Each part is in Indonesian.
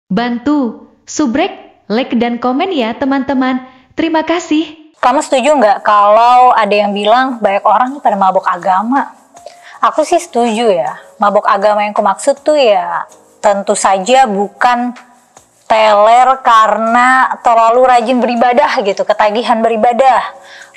Bantu, subrek, like, dan komen ya teman-teman. Terima kasih. Kamu setuju nggak kalau ada yang bilang banyak orang pada mabuk agama? Aku sih setuju ya. Mabuk agama yang kumaksud tuh ya tentu saja bukan teler karena terlalu rajin beribadah gitu, ketagihan beribadah,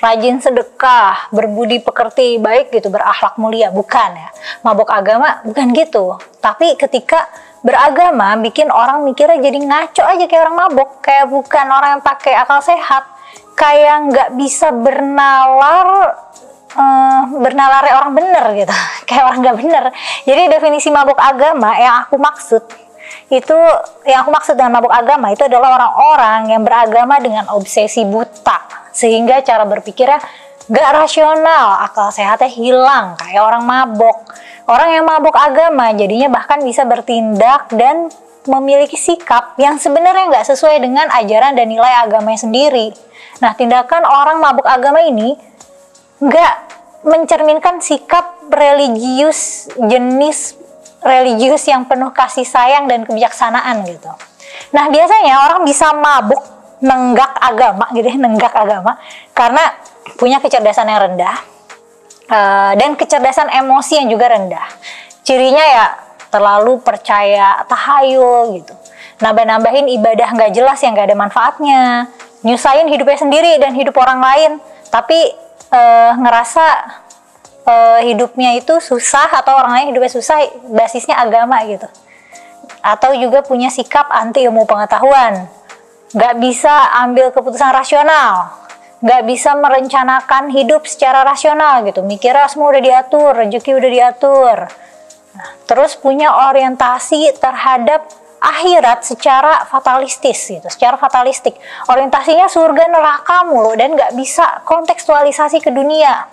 rajin sedekah, berbudi pekerti baik gitu, berakhlak mulia, bukan ya. Mabuk agama bukan gitu. Tapi ketika beragama bikin orang mikirnya jadi ngaco aja kayak orang mabuk, kayak bukan orang yang pakai akal sehat, kayak nggak bisa bernalarnya orang bener gitu, kayak orang nggak bener. Jadi definisi mabuk agama yang aku maksud dengan mabuk agama itu adalah orang-orang yang beragama dengan obsesi buta, sehingga cara berpikirnya gak rasional, akal sehatnya hilang kayak orang mabok. Orang yang mabuk agama jadinya bahkan bisa bertindak dan memiliki sikap yang sebenarnya gak sesuai dengan ajaran dan nilai agamanya sendiri. Nah, tindakan orang mabuk agama ini gak mencerminkan sikap religius, jenis religius yang penuh kasih sayang dan kebijaksanaan gitu. Nah, biasanya orang bisa mabuk nenggak agama gitu ya, nenggak agama karena punya kecerdasan yang rendah dan kecerdasan emosi yang juga rendah. Cirinya ya terlalu percaya tahayul gitu, nambah-nambahin ibadah nggak jelas yang nggak ada manfaatnya, nyusahin hidupnya sendiri dan hidup orang lain, tapi ngerasa hidupnya itu susah atau orang lain hidupnya susah basisnya agama gitu. Atau juga punya sikap anti ilmu pengetahuan, nggak bisa ambil keputusan rasional, nggak bisa merencanakan hidup secara rasional gitu, mikirnya semua udah diatur, rezeki udah diatur. Nah, terus punya orientasi terhadap akhirat secara fatalistis gitu, secara fatalistik. Orientasinya surga neraka mulu dan nggak bisa kontekstualisasi ke dunia.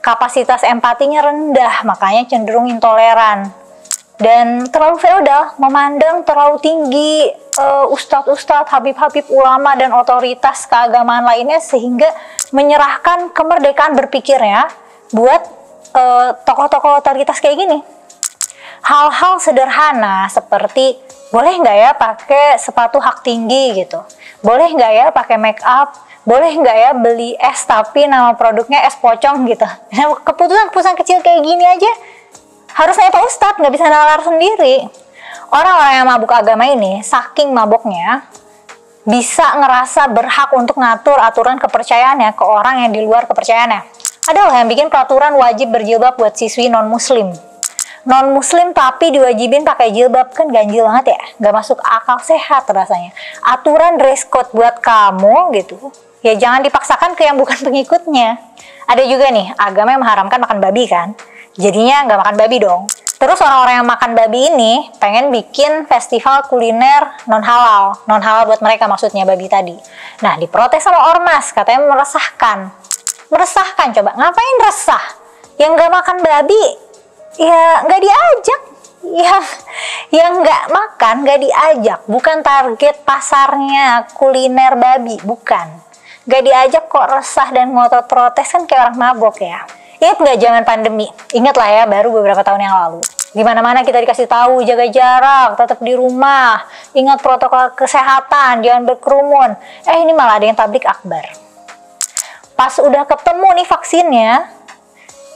Kapasitas empatinya rendah, makanya cenderung intoleran. Dan terlalu feodal, memandang terlalu tinggi ustadz-ustadz, habib-habib, ulama, dan otoritas keagamaan lainnya, sehingga menyerahkan kemerdekaan berpikirnya buat tokoh-tokoh otoritas kayak gini. Hal-hal sederhana seperti boleh nggak ya pakai sepatu hak tinggi gitu, boleh nggak ya pakai make up, boleh nggak ya beli es tapi nama produknya es pocong gitu. Keputusan-keputusan kecil kayak gini aja harus saya Pak Ustadz, nggak bisa nalar sendiri. Orang-orang yang mabuk agama ini saking mabuknya bisa ngerasa berhak untuk ngatur aturan kepercayaannya ke orang yang di luar kepercayaannya. Ada loh yang bikin peraturan wajib berjilbab buat siswi non-muslim tapi diwajibin pakai jilbab, kan ganjil banget ya, nggak masuk akal sehat rasanya. Aturan dress code buat kamu gitu ya jangan dipaksakan ke yang bukan pengikutnya. Ada juga nih agama yang mengharamkan makan babi kan, jadinya nggak makan babi dong. Terus orang-orang yang makan babi ini pengen bikin festival kuliner non halal buat mereka, maksudnya babi tadi. Nah, diprotes sama ormas, katanya meresahkan. Coba ngapain resah? Yang nggak makan babi ya nggak diajak, yang nggak makan nggak diajak, bukan target pasarnya kuliner babi, bukan. Nggak diajak kok resah dan ngotot protes, kan kayak orang mabok ya. Ingat nggak zaman pandemi? Ingat lah ya, baru beberapa tahun yang lalu. Di mana-mana kita dikasih tahu jaga jarak, tetap di rumah, ingat protokol kesehatan, jangan berkerumun. Ini malah ada yang tablik akbar. Pas udah ketemu nih vaksinnya,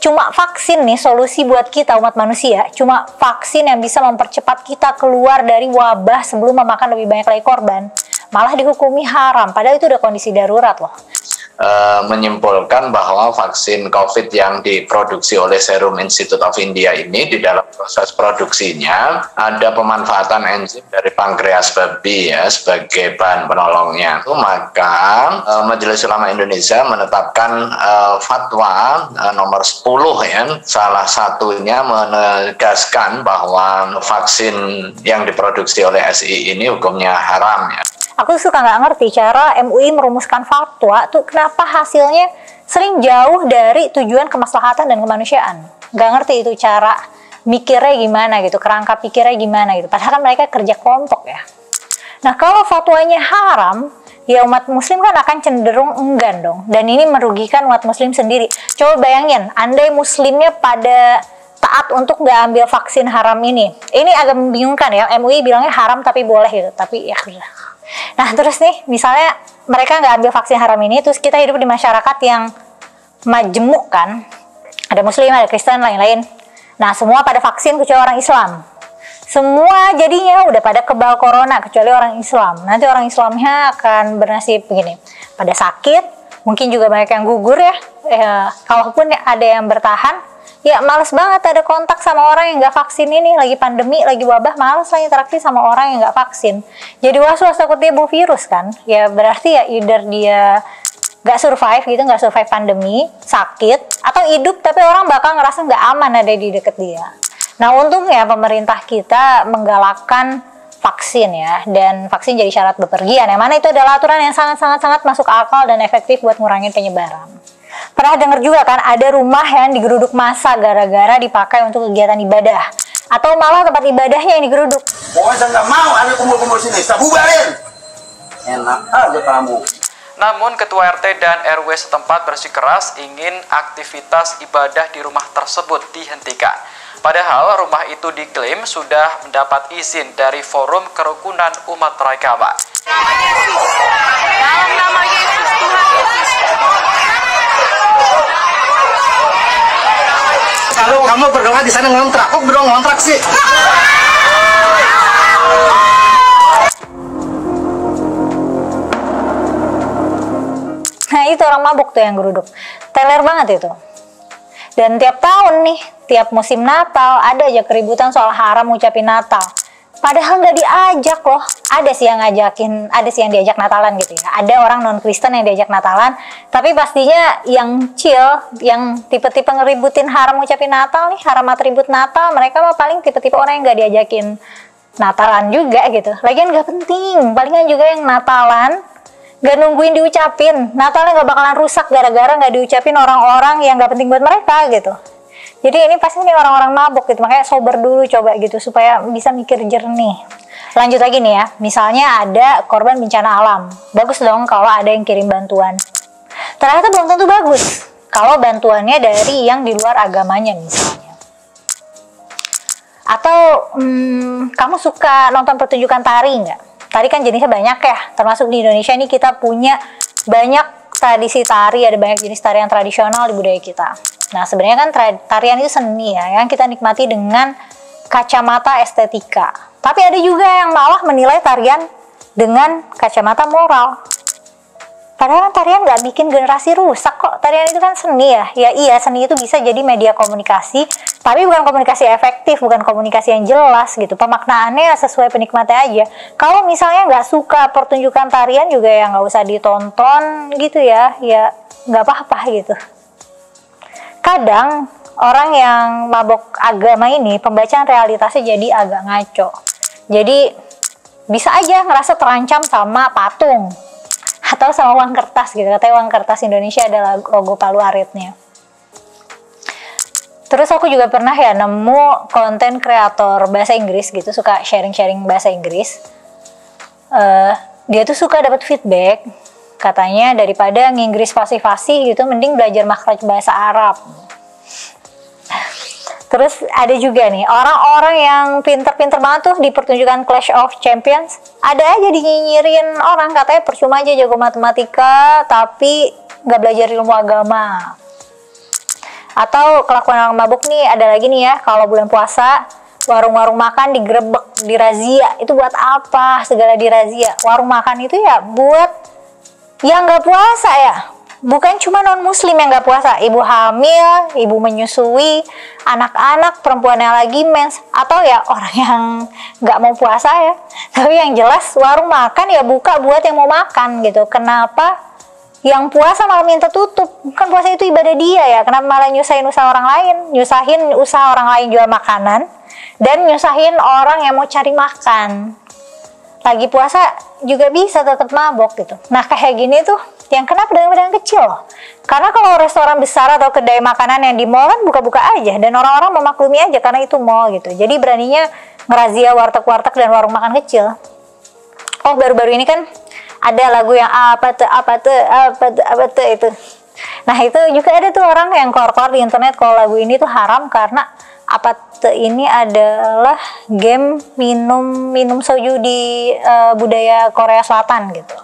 cuma vaksin nih solusi buat kita umat manusia, cuma vaksin yang bisa mempercepat kita keluar dari wabah sebelum memakan lebih banyak lagi korban, malah dihukumi haram, padahal itu udah kondisi darurat loh. Menyimpulkan bahwa vaksin COVID yang diproduksi oleh Serum Institute of India ini, di dalam proses produksinya ada pemanfaatan enzim dari pankreas babi ya sebagai bahan penolongnya. Maka Majelis Ulama Indonesia menetapkan fatwa nomor 10 ya, salah satunya menegaskan bahwa vaksin yang diproduksi oleh SI ini hukumnya haram ya. Aku suka nggak ngerti cara MUI merumuskan fatwa tuh kenapa hasilnya sering jauh dari tujuan kemaslahatan dan kemanusiaan. Nggak ngerti itu cara mikirnya gimana gitu, kerangka pikirnya gimana gitu. Padahal kan mereka kerja kelompok ya. Nah, kalau fatwanya haram, ya umat muslim kan akan cenderung enggan dong. Dan ini merugikan umat muslim sendiri. Coba bayangin, andai muslimnya pada taat untuk nggak ambil vaksin haram ini. Ini agak membingungkan ya, MUI bilangnya haram tapi boleh gitu, tapi ya udah. Nah terus nih, misalnya mereka nggak ambil vaksin haram ini, terus kita hidup di masyarakat yang majemuk kan, ada muslim, ada Kristen, lain-lain. Nah semua pada vaksin kecuali orang Islam. Semua jadinya udah pada kebal corona kecuali orang Islam. Nanti orang Islamnya akan bernasib begini, pada sakit, mungkin juga banyak yang gugur ya. Kalaupun ada yang bertahan, ya males banget ada kontak sama orang yang nggak vaksin ini, lagi pandemi, lagi wabah, males lah interaksi sama orang yang nggak vaksin. Jadi was-was takut dia bawa virus kan, ya berarti ya either dia nggak survive gitu, nggak survive pandemi, sakit, atau hidup tapi orang bakal ngerasa nggak aman ada di deket dia. Nah untungnya pemerintah kita menggalakkan vaksin ya, dan vaksin jadi syarat bepergian, yang mana itu adalah aturan yang sangat-sangat masuk akal dan efektif buat ngurangin penyebaran. Pernah dengar juga kan ada rumah yang digeruduk massa gara-gara dipakai untuk kegiatan ibadah, atau malah tempat ibadahnya yang digeruduk. Pokoknya saya nggak mau ada kumpul-kumpul sini, saya bubarin. Enak aja kamu. Namun Ketua RT dan RW setempat bersikeras ingin aktivitas ibadah di rumah tersebut dihentikan. Padahal rumah itu diklaim sudah mendapat izin dari Forum Kerukunan Umat Beragama. Dalam nama Yesus, Tuhan Yesus. Kalau kamu berdoa di sana ngontrak, kok berdoa ngontrak sih? Nah itu orang mabuk tuh yang geruduk, teler banget itu. Dan tiap tahun nih, tiap musim Natal ada aja keributan soal haram ngucapin Natal. Padahal nggak diajak loh. Ada sih yang ngajakin, ada sih yang diajak Natalan gitu ya. Ada orang non Kristen yang diajak Natalan, tapi pastinya yang chill, yang tipe-tipe ngeributin haram ngucapin Natal nih, haram atribut Natal, mereka mah paling tipe-tipe orang yang nggak diajakin Natalan juga gitu. Lagian nggak penting, palingan juga yang Natalan gak nungguin diucapin, Natalnya gak bakalan rusak gara-gara gak diucapin orang-orang yang gak penting buat mereka gitu. Jadi ini pasti nih orang-orang mabuk gitu, makanya sober dulu coba gitu supaya bisa mikir jernih. Lanjut lagi nih ya, misalnya ada korban bencana alam, bagus dong kalau ada yang kirim bantuan. Ternyata belum tentu bagus kalau bantuannya dari yang di luar agamanya misalnya. Atau kamu suka nonton pertunjukan tari nggak? Tari kan jenisnya banyak ya, termasuk di Indonesia ini kita punya banyak tradisi tari, ada banyak jenis tarian tradisional di budaya kita. Nah sebenarnya kan tarian itu seni ya, yang kita nikmati dengan kacamata estetika. Tapi ada juga yang malah menilai tarian dengan kacamata moral. Padahal kan tarian nggak bikin generasi rusak kok, tarian itu kan seni ya. Ya iya, seni itu bisa jadi media komunikasi, tapi bukan komunikasi efektif, bukan komunikasi yang jelas gitu. Pemaknaannya sesuai penikmatnya aja. Kalau misalnya nggak suka pertunjukan tarian juga ya nggak usah ditonton gitu ya, ya nggak apa-apa gitu. Kadang orang yang mabok agama ini, pembacaan realitasnya jadi agak ngaco. Jadi bisa aja ngerasa terancam sama patung atau sama uang kertas gitu. Katanya uang kertas Indonesia adalah logo Palu Aritnya. Terus aku juga pernah ya nemu konten kreator bahasa Inggris gitu, suka sharing-sharing bahasa Inggris. Dia tuh suka dapat feedback, katanya daripada nginggris fasih-fasih gitu, mending belajar makhraj bahasa Arab. Terus ada juga nih orang-orang yang pinter-pinter banget tuh di pertunjukan Clash of Champions, ada aja dinyinyirin orang, katanya percuma aja jago matematika tapi nggak belajar ilmu agama. Atau kelakuan orang mabuk nih ada lagi nih ya, kalau bulan puasa warung-warung makan digerebek, dirazia. Itu buat apa segala dirazia? Warung makan itu ya buat yang nggak puasa ya. Bukan cuma non-muslim yang nggak puasa, ibu hamil, ibu menyusui, anak-anak, perempuan yang lagi mens, atau ya orang yang nggak mau puasa ya. Tapi yang jelas warung makan ya buka buat yang mau makan gitu. Kenapa yang puasa malah minta tutup? Kan puasa itu ibadah dia ya, kenapa malah nyusahin usaha orang lain? Nyusahin usaha orang lain jual makanan, dan nyusahin orang yang mau cari makan. Lagi puasa juga bisa tetap mabok gitu. Nah kayak gini tuh yang kena pedang-pedang kecil loh. Karena kalau restoran besar atau kedai makanan yang di mall kan buka-buka aja, dan orang-orang memaklumi aja karena itu mall gitu. Jadi beraninya ngerazia warteg-warteg dan warung makan kecil. Oh baru-baru ini kan ada lagu yang apa tuh itu. Nah itu juga ada tuh orang yang keluar-keluar di internet kalau lagu ini tuh haram karena ini adalah game minum soju di budaya Korea Selatan gitu.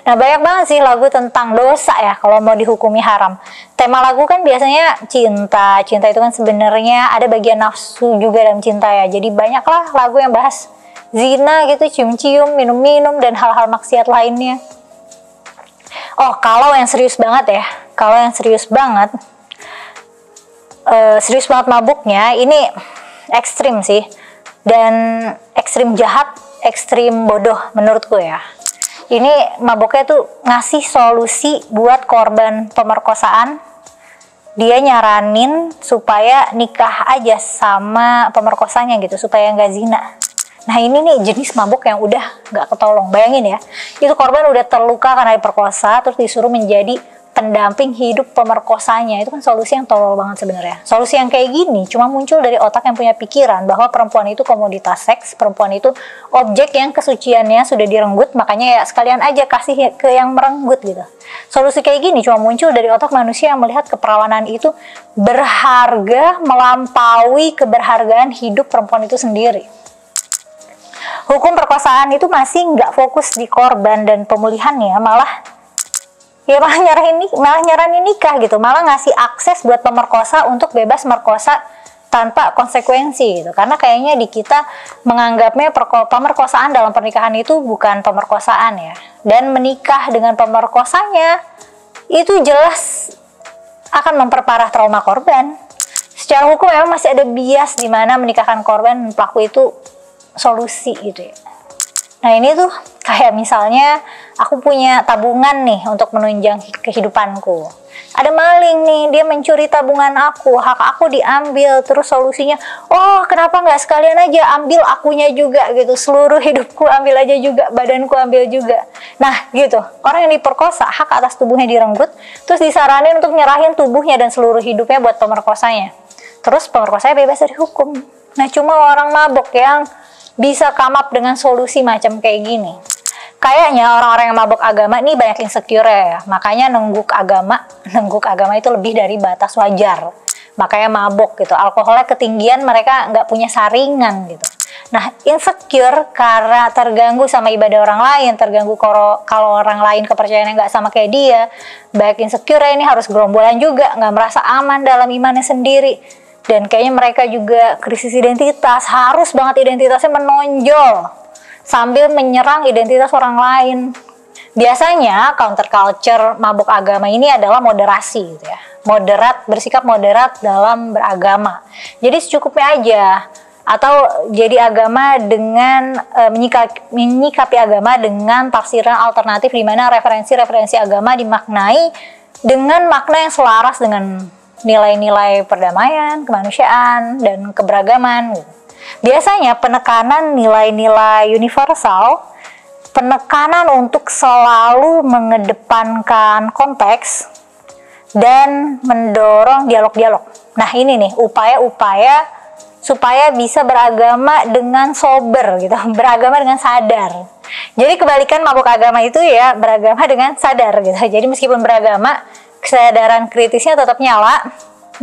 Nah, banyak banget sih lagu tentang dosa ya kalau mau dihukumi haram. Tema lagu kan biasanya cinta itu kan sebenarnya ada bagian nafsu juga dalam cinta ya. Jadi banyaklah lagu yang bahas zina gitu, cium-cium, minum-minum, dan hal-hal maksiat lainnya. Oh, kalau yang serius banget mabuknya, ini ekstrim sih. Dan ekstrim jahat, ekstrim bodoh menurutku ya. Ini mabuknya tuh ngasih solusi buat korban pemerkosaan. Dia nyaranin supaya nikah aja sama pemerkosanya gitu, supaya nggak zina. Nah, ini nih jenis mabuk yang udah nggak ketolong. Bayangin ya, itu korban udah terluka karena diperkosa, terus disuruh menjadi pendamping hidup pemerkosanya. Itu kan solusi yang tolol banget sebenarnya. Solusi yang kayak gini cuma muncul dari otak yang punya pikiran bahwa perempuan itu komoditas seks, perempuan itu objek yang kesuciannya sudah direnggut, makanya ya sekalian aja kasih ke yang merenggut gitu. Solusi kayak gini cuma muncul dari otak manusia yang melihat keperawanan itu berharga melampaui keberhargaan hidup perempuan itu sendiri. Hukum perkosaan itu masih nggak fokus di korban dan pemulihannya, malah nyaranin nikah gitu, malah ngasih akses buat pemerkosa untuk bebas merkosa tanpa konsekuensi gitu. Karena kayaknya di kita menganggapnya pemerkosaan dalam pernikahan itu bukan pemerkosaan ya, dan menikah dengan pemerkosanya itu jelas akan memperparah trauma korban. Secara hukum memang masih ada bias di mana menikahkan korban dan pelaku itu solusi gitu ya. Nah, ini tuh kayak misalnya aku punya tabungan nih untuk menunjang kehidupanku. Ada maling nih, dia mencuri tabungan aku, hak aku diambil. Terus solusinya, oh kenapa nggak sekalian aja ambil akunya juga gitu, seluruh hidupku ambil aja juga, badanku ambil juga. Nah gitu, orang yang diperkosa, hak atas tubuhnya direnggut, terus disaranin untuk nyerahin tubuhnya dan seluruh hidupnya buat pemerkosanya. Terus pemerkosanya bebas dari hukum. Nah, cuma orang mabok yang bisa come up dengan solusi macam kayak gini. Kayaknya orang-orang yang mabuk agama ini banyak insecure ya, makanya nengguk agama itu lebih dari batas wajar, makanya mabuk gitu. Alkoholnya ketinggian, mereka nggak punya saringan gitu. Nah, insecure karena terganggu sama ibadah orang lain, terganggu kalau orang lain kepercayaannya nggak sama kayak dia. Baik insecure ini harus gerombolan juga, nggak merasa aman dalam imannya sendiri. Dan kayaknya mereka juga krisis identitas, harus banget identitasnya menonjol sambil menyerang identitas orang lain. Biasanya counterculture mabuk agama ini adalah moderasi gitu ya. Bersikap moderat dalam beragama. Jadi secukupnya aja. Atau jadi agama dengan menyikapi agama dengan tafsiran alternatif di mana referensi-referensi agama dimaknai dengan makna yang selaras dengan nilai-nilai perdamaian, kemanusiaan, dan keberagaman. Biasanya penekanan nilai-nilai universal, penekanan untuk selalu mengedepankan konteks, dan mendorong dialog-dialog. Nah, ini nih upaya-upaya supaya bisa beragama dengan sober gitu, beragama dengan sadar. Jadi kebalikan mabuk agama itu ya beragama dengan sadar gitu. Jadi meskipun beragama, kesadaran kritisnya tetap nyala,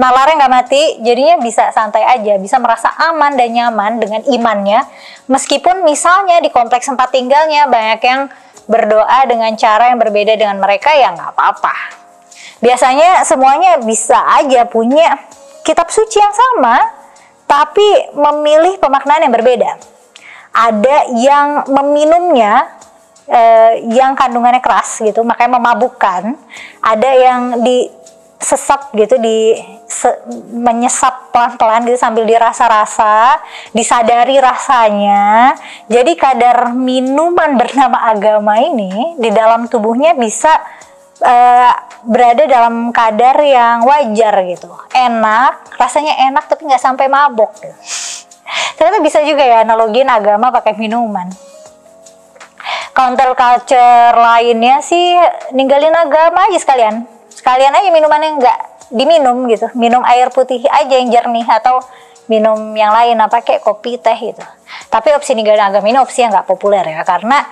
nalarnya nggak mati, jadinya bisa santai aja, bisa merasa aman dan nyaman dengan imannya, meskipun misalnya di kompleks tempat tinggalnya banyak yang berdoa dengan cara yang berbeda dengan mereka, ya nggak apa-apa. Biasanya semuanya bisa aja punya kitab suci yang sama, tapi memilih pemaknaan yang berbeda. Ada yang meminumnya yang kandungannya keras gitu, makanya memabukkan. Ada yang disesap gitu, menyesap pelan-pelan gitu sambil dirasa-rasa, disadari rasanya. Jadi kadar minuman bernama agama ini di dalam tubuhnya bisa berada dalam kadar yang wajar gitu, enak, rasanya enak tapi nggak sampai mabok gitu. Ternyata bisa juga ya analogin agama pakai minuman. Counterculture lainnya sih ninggalin agama aja sekalian aja minumannya nggak diminum gitu, minum air putih aja yang jernih, atau minum yang lain apa kayak kopi, teh gitu. Tapi opsi ninggalin agama ini opsi yang nggak populer ya, karena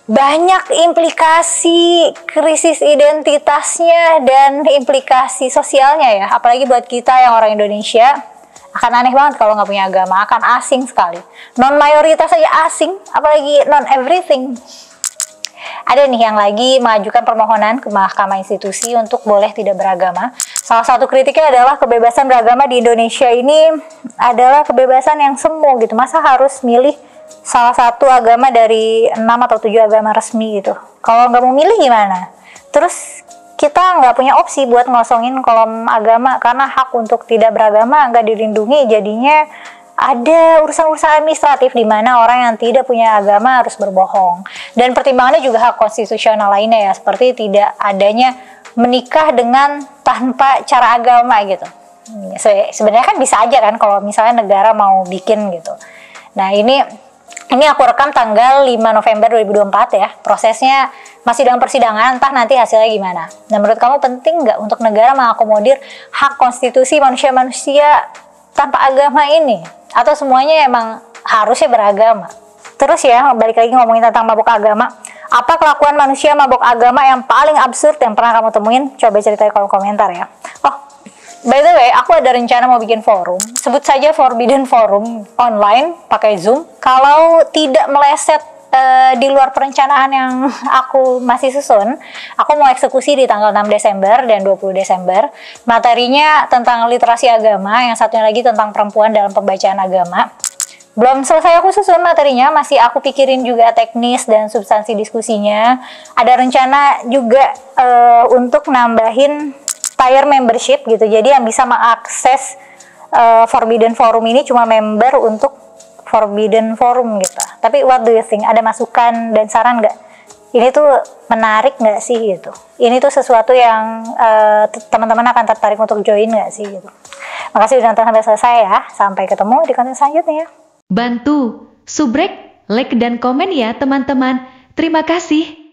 banyak implikasi krisis identitasnya dan implikasi sosialnya ya, apalagi buat kita yang orang Indonesia. Akan aneh banget kalau nggak punya agama, akan asing sekali. Non mayoritas saja asing, apalagi non everything. Ada nih yang lagi mengajukan permohonan ke Mahkamah Institusi untuk boleh tidak beragama. Salah satu kritiknya adalah kebebasan beragama di Indonesia ini adalah kebebasan yang semu gitu. Masa harus milih salah satu agama dari 6 atau 7 agama resmi gitu. Kalau nggak mau milih gimana? Terus kita nggak punya opsi buat ngosongin kolom agama karena hak untuk tidak beragama nggak dilindungi, jadinya ada urusan-urusan administratif di mana orang yang tidak punya agama harus berbohong. Dan pertimbangannya juga hak konstitusional lainnya ya, seperti tidak adanya menikah dengan tanpa cara agama gitu. Sebenarnya kan bisa aja kan kalau misalnya negara mau bikin gitu. Nah ini aku rekam tanggal 5 November 2024 ya. Prosesnya masih dalam persidangan, entah nanti hasilnya gimana. Nah menurut kamu penting nggak untuk negara mengakomodir hak konstitusi manusia-manusia tanpa agama ini? Atau semuanya emang harusnya beragama? Terus ya, balik lagi ngomongin tentang mabuk agama. Apa kelakuan manusia mabuk agama yang paling absurd yang pernah kamu temuin? Coba ceritain di kolom komentar ya. Oh, by the way, aku ada rencana mau bikin forum. Sebut saja Forbidden Forum online, pakai Zoom. Kalau tidak meleset di luar perencanaan yang aku masih susun, aku mau eksekusi di tanggal 6 Desember dan 20 Desember. Materinya tentang literasi agama, yang satunya lagi tentang perempuan dalam pembacaan agama. Belum selesai aku susun materinya, masih aku pikirin juga teknis dan substansi diskusinya. Ada rencana juga untuk nambahin tier membership gitu, jadi yang bisa mengakses Forbidden Forum ini cuma member untuk Forbidden Forum gitu. Tapi what do you think? Ada masukan dan saran nggak? Ini tuh menarik nggak sih gitu? Ini tuh sesuatu yang teman-teman akan tertarik untuk join nggak sih gitu? Makasih udah nonton sampai selesai ya. Sampai ketemu di konten selanjutnya. Bantu, subrek, like dan komen ya teman-teman. Terima kasih.